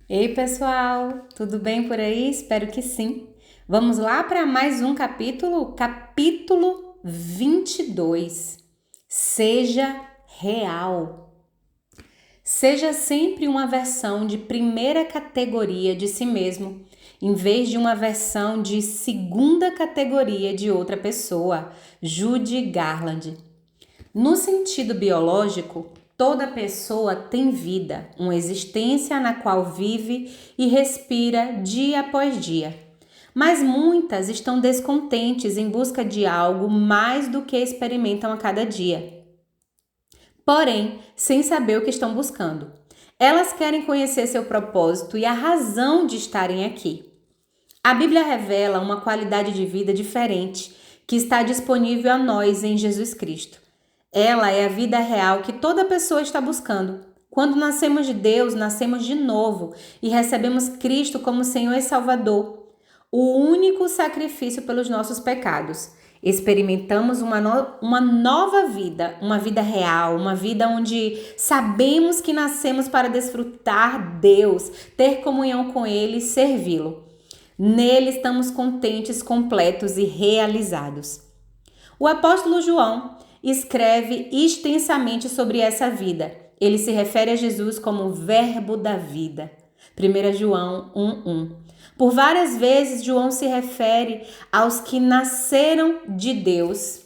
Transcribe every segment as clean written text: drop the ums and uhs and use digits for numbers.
Ei, pessoal, tudo bem por aí? Espero que sim. Vamos lá para mais um capítulo 22. Seja real. Seja sempre uma versão de primeira categoria de si mesmo, em vez de uma versão de segunda categoria de outra pessoa. Judy Garland. No sentido biológico, toda pessoa tem vida, uma existência na qual vive e respira dia após dia. Mas muitas estão descontentes em busca de algo mais do que experimentam a cada dia, porém, sem saber o que estão buscando. Elas querem conhecer seu propósito e a razão de estarem aqui. A Bíblia revela uma qualidade de vida diferente que está disponível a nós em Jesus Cristo. Ela é a vida real que toda pessoa está buscando. Quando nascemos de Deus, nascemos de novo e recebemos Cristo como Senhor e Salvador, o único sacrifício pelos nossos pecados. Experimentamos uma nova vida, uma vida real, uma vida onde sabemos que nascemos para desfrutar Deus, ter comunhão com Ele e servi-lo. Nele estamos contentes, completos e realizados. O apóstolo João escreve extensamente sobre essa vida. Ele se refere a Jesus como o verbo da vida. 1 João 1:1. Por várias vezes, João se refere aos que nasceram de Deus.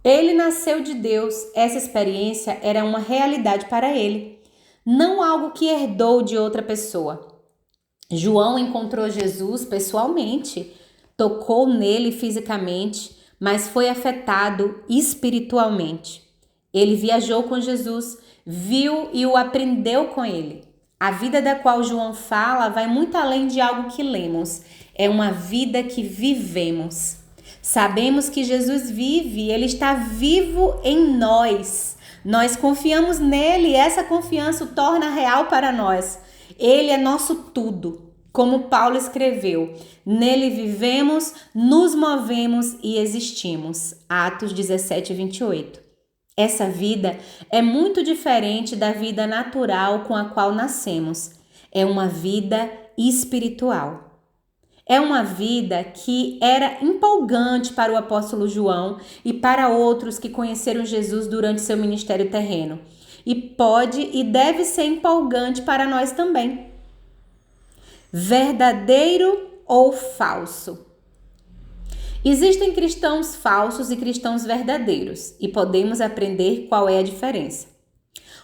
Ele nasceu de Deus. Essa experiência era uma realidade para ele, não algo que herdou de outra pessoa. João encontrou Jesus pessoalmente, tocou nele fisicamente, mas foi afetado espiritualmente. Ele viajou com Jesus, viu e o aprendeu com ele. A vida da qual João fala vai muito além de algo que lemos, é uma vida que vivemos. Sabemos que Jesus vive, ele está vivo em nós. Nós confiamos nele e essa confiança o torna real para nós. Ele é nosso tudo. Como Paulo escreveu, nele vivemos, nos movemos e existimos. Atos 17:28. Essa vida é muito diferente da vida natural com a qual nascemos. É uma vida espiritual. É uma vida que era empolgante para o apóstolo João e para outros que conheceram Jesus durante seu ministério terreno. E pode e deve ser empolgante para nós também. Verdadeiro ou falso? Existem cristãos falsos e cristãos verdadeiros, e podemos aprender qual é a diferença.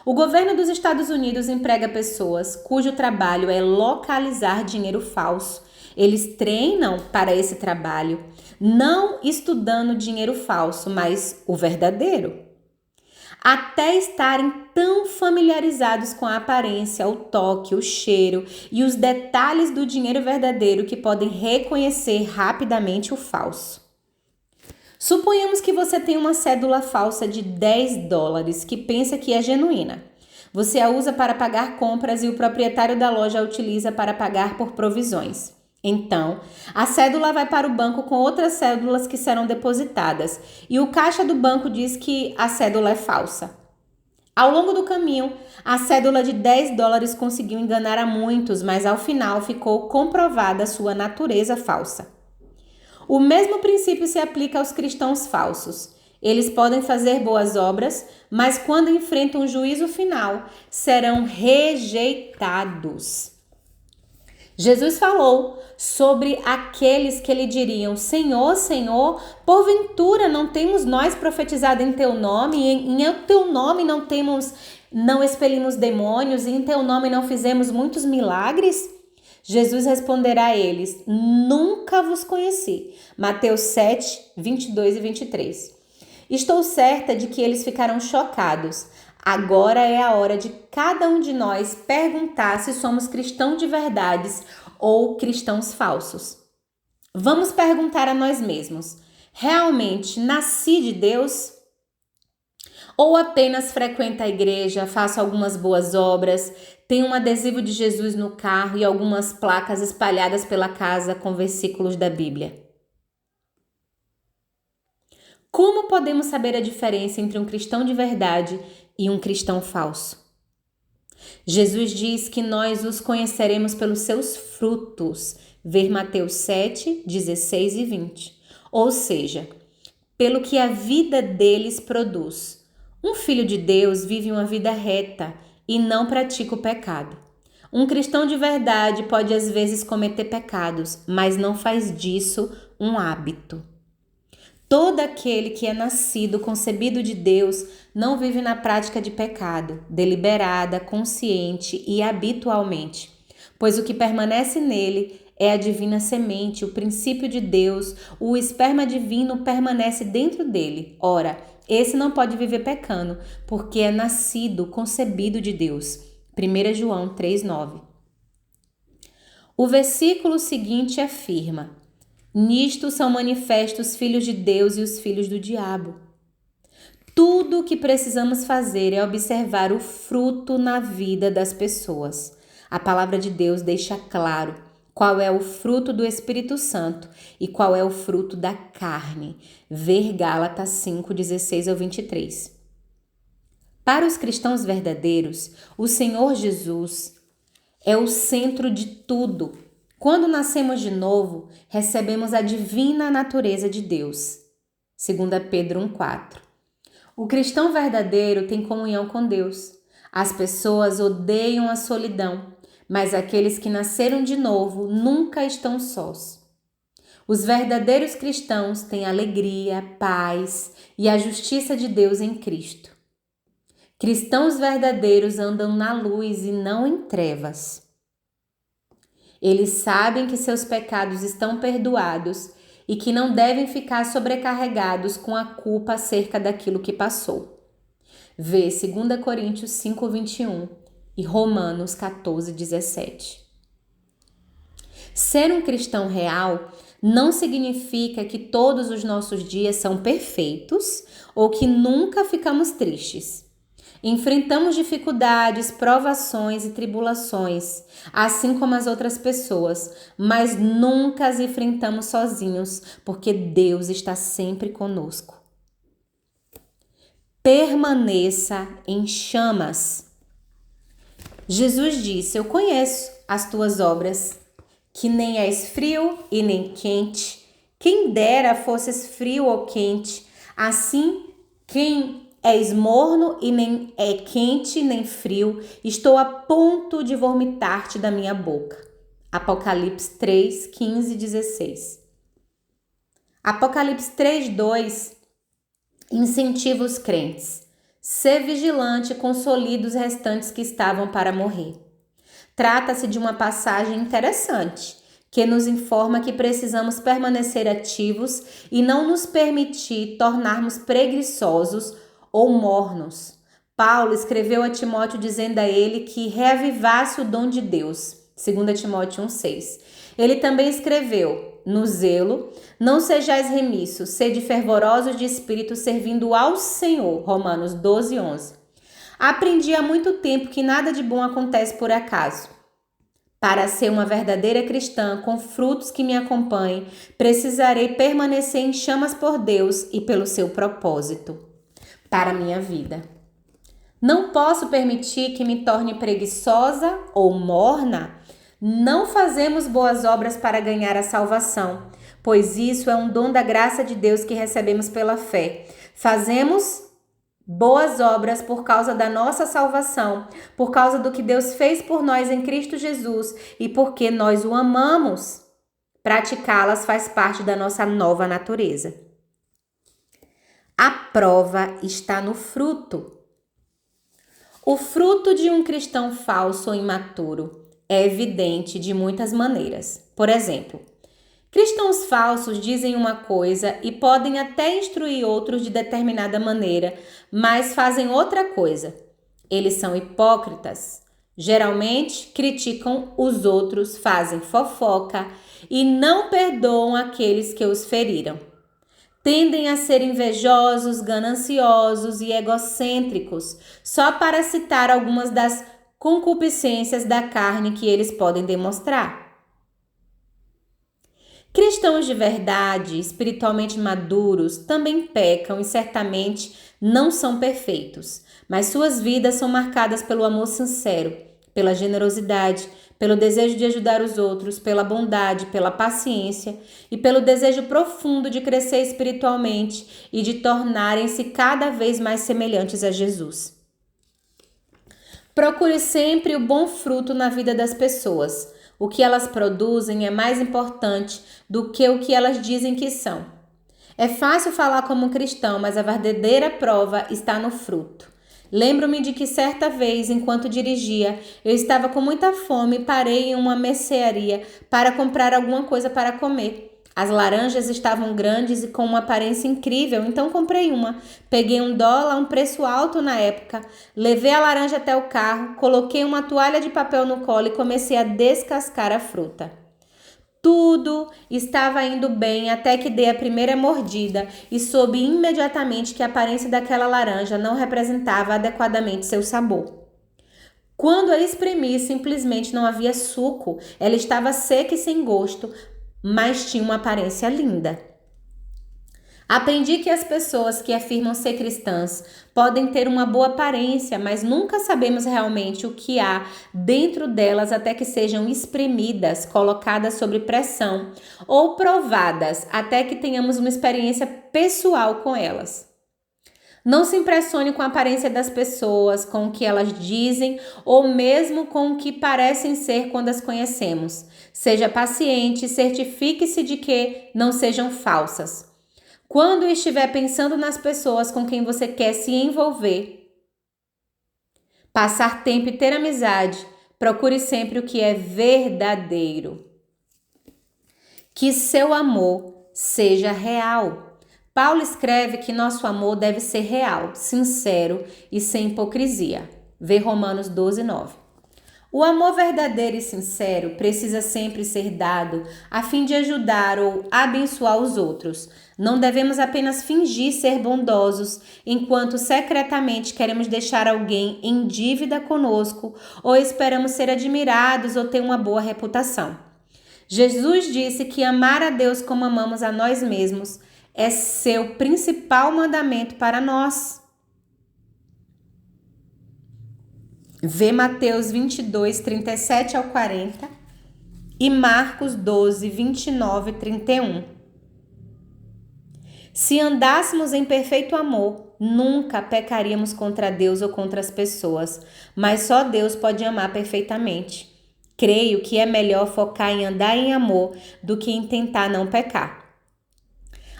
O governo dos Estados Unidos emprega pessoas cujo trabalho é localizar dinheiro falso. Eles treinam para esse trabalho, não estudando dinheiro falso, mas o verdadeiro. Até estarem tão familiarizados com a aparência, o toque, o cheiro e os detalhes do dinheiro verdadeiro que podem reconhecer rapidamente o falso. Suponhamos que você tem uma cédula falsa de $10 que pensa que é genuína. Você a usa para pagar compras e o proprietário da loja a utiliza para pagar por provisões. Então, a cédula vai para o banco com outras cédulas que serão depositadas e o caixa do banco diz que a cédula é falsa. Ao longo do caminho, a cédula de $10 conseguiu enganar a muitos, mas ao final ficou comprovada sua natureza falsa. O mesmo princípio se aplica aos cristãos falsos. Eles podem fazer boas obras, mas quando enfrentam o juízo final, serão rejeitados. Jesus falou sobre aqueles que lhe diriam: Senhor, Senhor, porventura não temos nós profetizado em teu nome, em teu nome não expelimos demônios, e em teu nome não fizemos muitos milagres? Jesus responderá a eles: Nunca vos conheci. Mateus 7, 22 e 23. Estou certa de que eles ficarão chocados. Agora é a hora de cada um de nós perguntar se somos cristãos de verdade ou cristãos falsos. Vamos perguntar a nós mesmos: realmente nasci de Deus? Ou apenas frequento a igreja, faço algumas boas obras, tenho um adesivo de Jesus no carro e algumas placas espalhadas pela casa com versículos da Bíblia? Como podemos saber a diferença entre um cristão de verdade e um cristão falso? Jesus diz que nós os conheceremos pelos seus frutos. Ver Mateus 7, 16 e 20. Ou seja, pelo que a vida deles produz. Um filho de Deus vive uma vida reta e não pratica o pecado. Um cristão de verdade pode às vezes cometer pecados, mas não faz disso um hábito. Todo aquele que é nascido, concebido de Deus, não vive na prática de pecado, deliberada, consciente e habitualmente, pois o que permanece nele é a divina semente, o princípio de Deus, o esperma divino permanece dentro dele. Ora, esse não pode viver pecando, porque é nascido, concebido de Deus. 1 João 3,9. O versículo seguinte afirma: nisto são manifestos os filhos de Deus e os filhos do diabo. Tudo o que precisamos fazer é observar o fruto na vida das pessoas. A palavra de Deus deixa claro qual é o fruto do Espírito Santo e qual é o fruto da carne. Ver Gálatas 5, 16 ao 23. Para os cristãos verdadeiros, o Senhor Jesus é o centro de tudo. Quando nascemos de novo, recebemos a divina natureza de Deus. 2 Pedro 1,4. O cristão verdadeiro tem comunhão com Deus. As pessoas odeiam a solidão, mas aqueles que nasceram de novo nunca estão sós. Os verdadeiros cristãos têm alegria, paz e a justiça de Deus em Cristo. Cristãos verdadeiros andam na luz e não em trevas. Eles sabem que seus pecados estão perdoados e que não devem ficar sobrecarregados com a culpa acerca daquilo que passou. Vê 2 Coríntios 5, 21 e Romanos 14, 17. Ser um cristão real não significa que todos os nossos dias são perfeitos ou que nunca ficamos tristes. Enfrentamos dificuldades, provações e tribulações, assim como as outras pessoas, mas nunca as enfrentamos sozinhos, porque Deus está sempre conosco. Permaneça em chamas. Jesus disse: eu conheço as tuas obras, que nem és frio e nem quente. Quem dera fosses frio ou quente, assim quem és morno e nem é quente nem frio, estou a ponto de vomitar-te da minha boca. Apocalipse 3, 15 e 16. Apocalipse 3, 2 incentiva os crentes. Ser vigilante e consolide os restantes que estavam para morrer. Trata-se de uma passagem interessante, que nos informa que precisamos permanecer ativos e não nos permitir tornarmos preguiçosos ou mornos. Paulo escreveu a Timóteo dizendo a ele que reavivasse o dom de Deus. 2 Timóteo 1,6. Ele também escreveu: no zelo, não sejais remissos, sede fervorosos de espírito, servindo ao Senhor. Romanos 12, 11. Aprendi há muito tempo que nada de bom acontece por acaso. Para ser uma verdadeira cristã com frutos que me acompanhem, precisarei permanecer em chamas por Deus e pelo seu propósito para a minha vida. Não posso permitir que me torne preguiçosa ou morna. Não fazemos boas obras para ganhar a salvação, pois isso é um dom da graça de Deus que recebemos pela fé. Fazemos boas obras por causa da nossa salvação, por causa do que Deus fez por nós em Cristo Jesus e porque nós o amamos. Praticá-las faz parte da nossa nova natureza. A prova está no fruto. O fruto de um cristão falso ou imaturo é evidente de muitas maneiras. Por exemplo, cristãos falsos dizem uma coisa e podem até instruir outros de determinada maneira, mas fazem outra coisa. Eles são hipócritas. Geralmente criticam os outros, fazem fofoca e não perdoam aqueles que os feriram. Tendem a ser invejosos, gananciosos e egocêntricos, só para citar algumas das concupiscências da carne que eles podem demonstrar. Cristãos de verdade, espiritualmente maduros, também pecam e certamente não são perfeitos, mas suas vidas são marcadas pelo amor sincero, pela generosidade, pelo desejo de ajudar os outros, pela bondade, pela paciência e pelo desejo profundo de crescer espiritualmente e de tornarem-se cada vez mais semelhantes a Jesus. Procure sempre o bom fruto na vida das pessoas. O que elas produzem é mais importante do que o que elas dizem que são. É fácil falar como cristão, mas a verdadeira prova está no fruto. Lembro-me de que certa vez, enquanto dirigia, eu estava com muita fome e parei em uma mercearia para comprar alguma coisa para comer. As laranjas estavam grandes e com uma aparência incrível, então comprei uma. Peguei $1, um preço alto na época, levei a laranja até o carro, coloquei uma toalha de papel no colo e comecei a descascar a fruta. Tudo estava indo bem até que dei a primeira mordida e soube imediatamente que a aparência daquela laranja não representava adequadamente seu sabor. Quando a espremi, simplesmente não havia suco, ela estava seca e sem gosto, mas tinha uma aparência linda. Aprendi que as pessoas que afirmam ser cristãs podem ter uma boa aparência, mas nunca sabemos realmente o que há dentro delas até que sejam espremidas, colocadas sob pressão ou provadas até que tenhamos uma experiência pessoal com elas. Não se impressione com a aparência das pessoas, com o que elas dizem ou mesmo com o que parecem ser quando as conhecemos. Seja paciente e certifique-se de que não sejam falsas. Quando estiver pensando nas pessoas com quem você quer se envolver, passar tempo e ter amizade, procure sempre o que é verdadeiro. Que seu amor seja real. Paulo escreve que nosso amor deve ser real, sincero e sem hipocrisia. Vê Romanos 12:9. O amor verdadeiro e sincero precisa sempre ser dado a fim de ajudar ou abençoar os outros. Não devemos apenas fingir ser bondosos enquanto secretamente queremos deixar alguém em dívida conosco ou esperamos ser admirados ou ter uma boa reputação. Jesus disse que amar a Deus como amamos a nós mesmos é seu principal mandamento para nós. Vê Mateus 22, 37 ao 40 e Marcos 12, 29 e 31. Se andássemos em perfeito amor, nunca pecaríamos contra Deus ou contra as pessoas, mas só Deus pode amar perfeitamente. Creio que é melhor focar em andar em amor do que em tentar não pecar.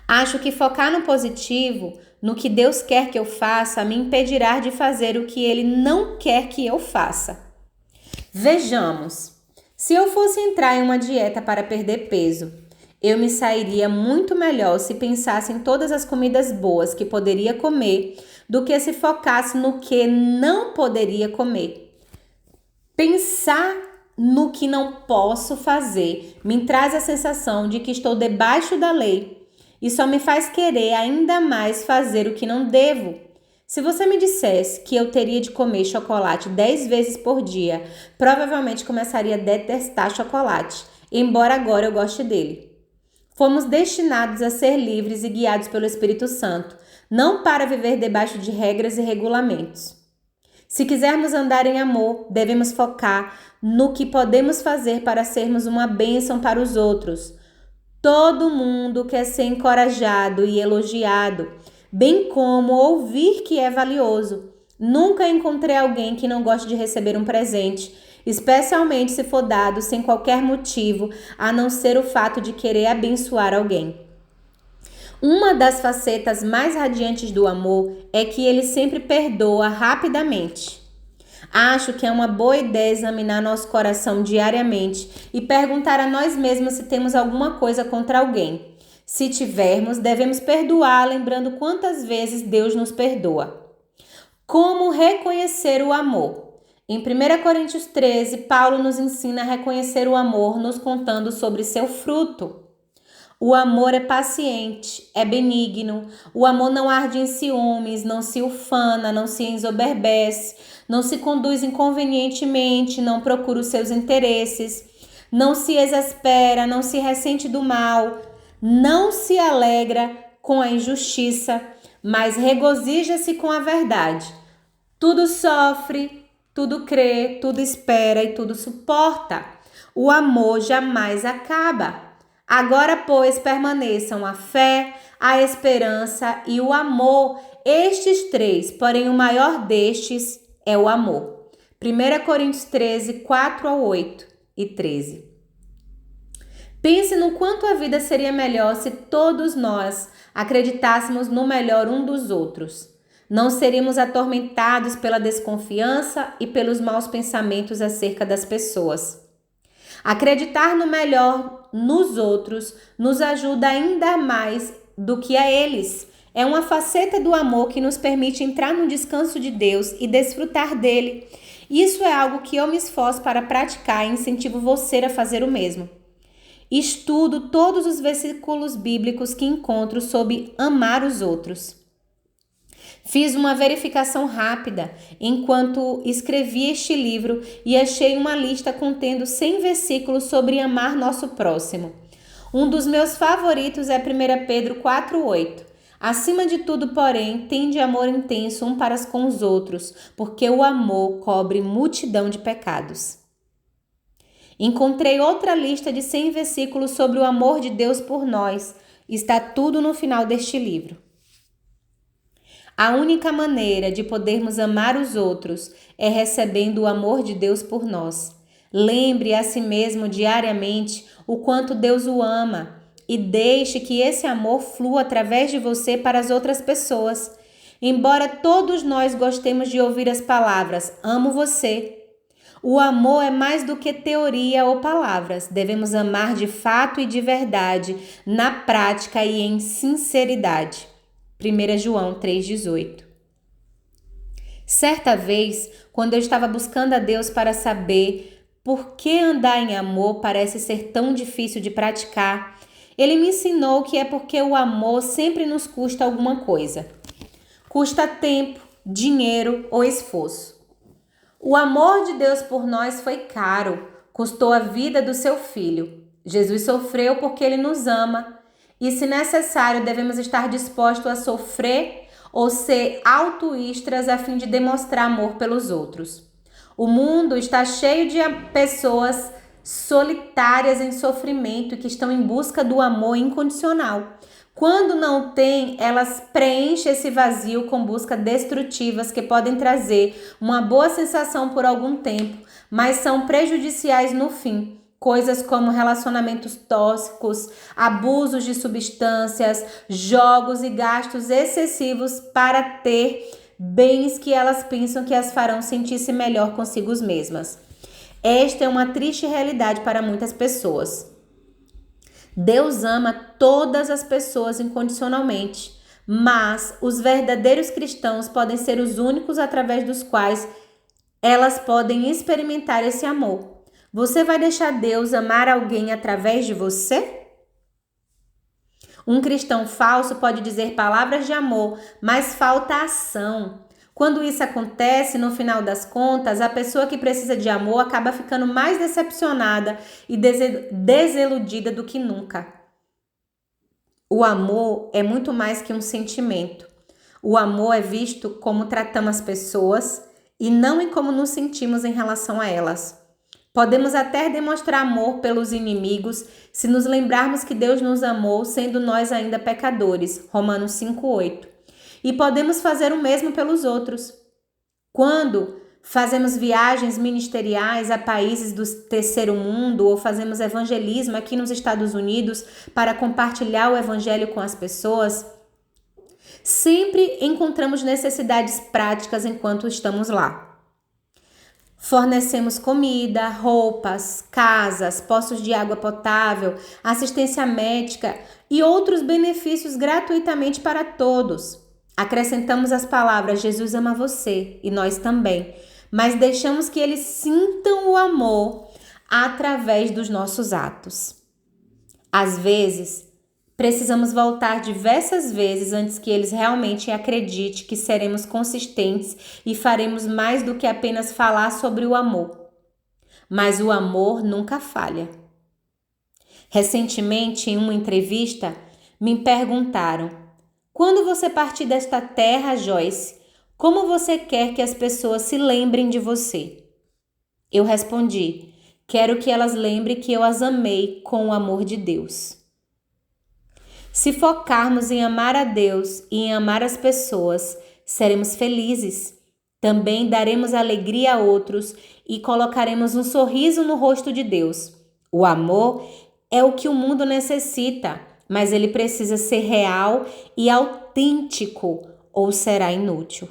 Acho que focar no positivo, no que Deus quer que eu faça, me impedirá de fazer o que Ele não quer que eu faça. Vejamos. Se eu fosse entrar em uma dieta para perder peso, eu me sairia muito melhor se pensasse em todas as comidas boas que poderia comer do que se focasse no que não poderia comer. Pensar no que não posso fazer me traz a sensação de que estou debaixo da lei e só me faz querer ainda mais fazer o que não devo. Se você me dissesse que eu teria de comer chocolate 10 vezes por dia, provavelmente começaria a detestar chocolate, embora agora eu goste dele. Fomos destinados a ser livres e guiados pelo Espírito Santo, não para viver debaixo de regras e regulamentos. Se quisermos andar em amor, devemos focar no que podemos fazer para sermos uma bênção para os outros. Todo mundo quer ser encorajado e elogiado, bem como ouvir que é valioso. Nunca encontrei alguém que não goste de receber um presente, especialmente se for dado sem qualquer motivo, a não ser o fato de querer abençoar alguém. Uma das facetas mais radiantes do amor é que ele sempre perdoa rapidamente. Acho que é uma boa ideia examinar nosso coração diariamente e perguntar a nós mesmos se temos alguma coisa contra alguém. Se tivermos, devemos perdoar, lembrando quantas vezes Deus nos perdoa. Como reconhecer o amor? Em 1 Coríntios 13, Paulo nos ensina a reconhecer o amor, nos contando sobre seu fruto. O amor é paciente, é benigno. O amor não arde em ciúmes, não se ufana, não se ensoberbece, não se conduz inconvenientemente, não procura os seus interesses. não se exaspera, não se ressente do mal, não se alegra com a injustiça, mas regozija-se com a verdade. Tudo sofre, tudo crê, tudo espera e tudo suporta. O amor jamais acaba. Agora, pois, permaneçam a fé, a esperança e o amor, estes três, porém o maior destes é o amor. 1 Coríntios 13, 4 a 8 e 13. Pense no quanto a vida seria melhor se todos nós acreditássemos no melhor um dos outros. Não seríamos atormentados pela desconfiança e pelos maus pensamentos acerca das pessoas. Acreditar no melhor nos outros nos ajuda ainda mais do que a eles. É uma faceta do amor que nos permite entrar no descanso de Deus e desfrutar dele. Isso é algo que eu me esforço para praticar e incentivo você a fazer o mesmo. Estudo todos os versículos bíblicos que encontro sobre amar os outros. Fiz uma verificação rápida enquanto escrevi este livro e achei uma lista contendo 100 versículos sobre amar nosso próximo. Um dos meus favoritos é 1 Pedro 4,8. Acima de tudo, porém, tende amor intenso um para com os outros, porque o amor cobre multidão de pecados. Encontrei outra lista de 100 versículos sobre o amor de Deus por nós. Está tudo no final deste livro. A única maneira de podermos amar os outros é recebendo o amor de Deus por nós. Lembre a si mesmo diariamente o quanto Deus o ama e deixe que esse amor flua através de você para as outras pessoas. Embora todos nós gostemos de ouvir as palavras "amo você", o amor é mais do que teoria ou palavras. Devemos amar de fato e de verdade, na prática e em sinceridade. 1 João 3,18. Certa vez, quando eu estava buscando a Deus para saber por que andar em amor parece ser tão difícil de praticar, Ele me ensinou que é porque o amor sempre nos custa alguma coisa. Custa tempo, dinheiro ou esforço. O amor de Deus por nós foi caro, custou a vida do seu Filho. Jesus sofreu porque Ele nos ama. E, se necessário, devemos estar dispostos a sofrer ou ser altruístas a fim de demonstrar amor pelos outros. O mundo está cheio de pessoas solitárias em sofrimento e que estão em busca do amor incondicional. Quando não têm, elas preenchem esse vazio com buscas destrutivas que podem trazer uma boa sensação por algum tempo, mas são prejudiciais no fim. Coisas como relacionamentos tóxicos, abusos de substâncias, jogos e gastos excessivos para ter bens que elas pensam que as farão sentir-se melhor consigo mesmas. Esta é uma triste realidade para muitas pessoas. Deus ama todas as pessoas incondicionalmente, mas os verdadeiros cristãos podem ser os únicos através dos quais elas podem experimentar esse amor. Você vai deixar Deus amar alguém através de você? Um cristão falso pode dizer palavras de amor, mas falta ação. Quando isso acontece, no final das contas, a pessoa que precisa de amor acaba ficando mais decepcionada e desiludida do que nunca. O amor é muito mais que um sentimento. O amor é visto como tratamos as pessoas e não em como nos sentimos em relação a elas. Podemos até demonstrar amor pelos inimigos se nos lembrarmos que Deus nos amou sendo nós ainda pecadores, Romanos 5,8. E podemos fazer o mesmo pelos outros. Quando fazemos viagens ministeriais a países do terceiro mundo ou fazemos evangelismo aqui nos Estados Unidos para compartilhar o evangelho com as pessoas, sempre encontramos necessidades práticas enquanto estamos lá. Fornecemos comida, roupas, casas, poços de água potável, assistência médica e outros benefícios gratuitamente para todos. Acrescentamos as palavras "Jesus ama você" e nós também, mas deixamos que eles sintam o amor através dos nossos atos. Às vezes, precisamos voltar diversas vezes antes que eles realmente acreditem que seremos consistentes e faremos mais do que apenas falar sobre o amor. mas o amor nunca falha. Recentemente, em uma entrevista, me perguntaram: quando você partir desta terra, Joyce, como você quer que as pessoas se lembrem de você? Eu respondi: quero que elas lembrem que eu as amei com o amor de Deus. Se focarmos em amar a Deus e em amar as pessoas, seremos felizes. Também daremos alegria a outros e colocaremos um sorriso no rosto de Deus. O amor é o que o mundo necessita, mas ele precisa ser real e autêntico ou será inútil.